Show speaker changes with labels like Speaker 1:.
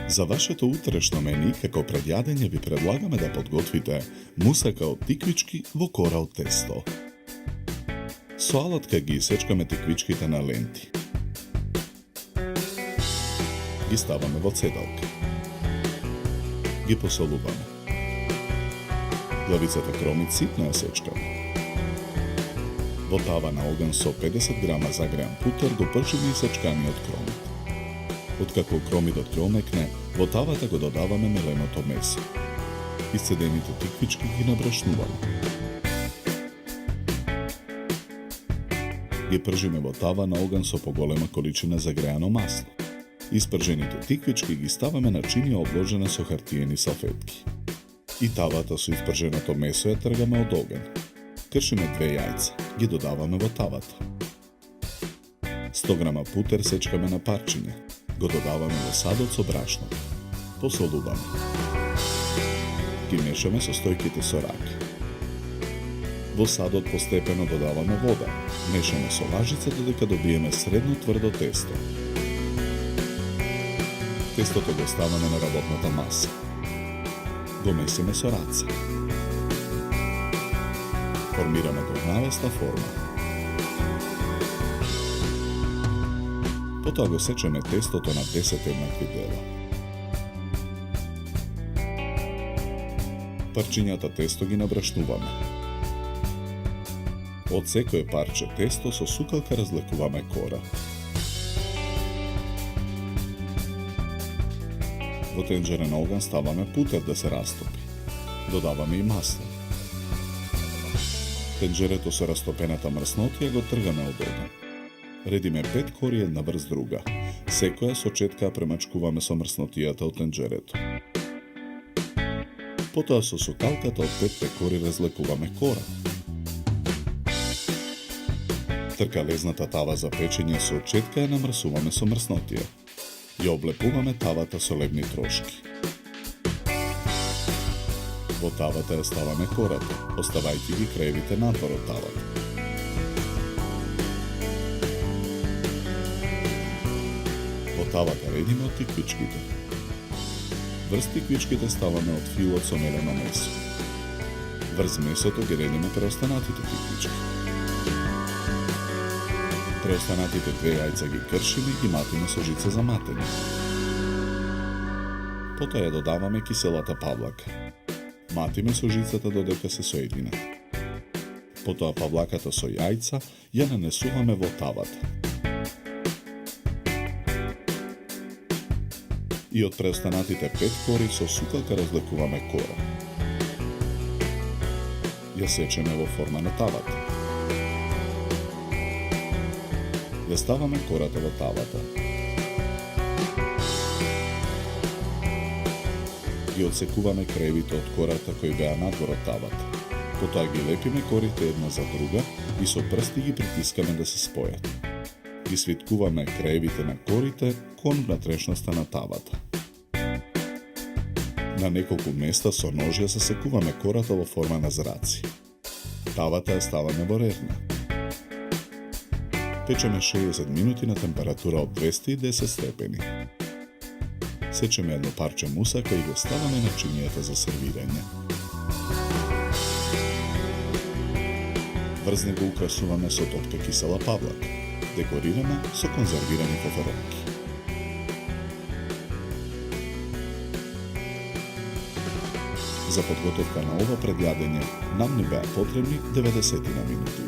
Speaker 1: За вашето утрешно мени, како пред јадење, ви предлагаме да подготвите мусака од тиквички во кора од тесто. Со алатка ги исечкаме тиквичките на ленти. Ги ставаме во цедалка. Ги посолуваме. Главицата кромит ситно ја сечкаме. Во тава на оган со 50 грама загреан путер го пршиме исечканиот кромит. Откако кромитот ќе омекне, во тавата го додаваме меленото месо. Исцедените тиквички ги набрашнуваме. Ги пржиме во тава на оган со поголема количина загреано масло. Испржените тиквички ги ставаме на чинија обложена со хартиени салфетки. И тавата со испрженото месо ја тргаме од оган. Кршиме 2 јајца, ги додаваме во тавата. 100 грама путер сечкаме на парчиња. Го додаваме во садот со брашно. Посолуваме. Ги мешаме со стојките со рака. Во садот постепено додаваме вода. Мешаме со лажица додека добиеме средно тврдо тесто. Тестото го ставаме на работната маса. Го месиме со раце. Формираме горнавеста форма. Потоа го сечеме тестото на 10 еднакви дела. Парчињата тесто ги набрашнуваме. Од секое парче тесто со сукалка разлекуваме кора. Во тенџерен оган ставаме путер да се растопи. Додаваме и масло. Тенџерето со растопената мрснотија го тргаме од оган. Редиме 5 кори една врз друга. Секоја со четка премачкуваме со мрснотијата од тенџерето. Потоа со сукалката од 5 кори разлекуваме кора. Тркалезната тава за печење со четка ја намрсуваме со мрснотија. Ја облепуваме тавата со лебни трошки. Во тавата ја ставаме кората, оставајќи ги краевите надвор од тавата. Во тавата редиме од тиквичките. Врз тиквичките ставаме од филот со мелено месо. Врз месото ги редиме преостанатите тиквички. Преостанатите 2 јајца ги кршиме и ги матиме со жица за матење. Потоа ја додаваме киселата павлака. Матиме со жицата додека се соединат. Потоа павлаката со јајца ја нанесуваме во тавата. И од преостанатите 5 кори со сукалка разлекуваме кора. Ја сечеме во форма на тавата. Ја ставаме кората во тавата. Ги одсекуваме краевите од кората кои беа надвор од тавата. Потоа ги лепиме корите една за друга и со прсти ги притискаме да се спојат. Ги свиткуваме краевите на корите кон внатрешноста на тавата. На неколку места со нож ја засекуваме кората во форма на зраци. Тавата ја ставаме во рерна. Печеме 60 минути на температура од 210 степени. Сечеме едно парче мусака и го ставаме на чинијата за сервирање. Врз него украсуваме со топка кисела павлака. Декорираме со конзервирани феферонки. За подготовка на ова предјадење нам ни беа потребни 90 минути.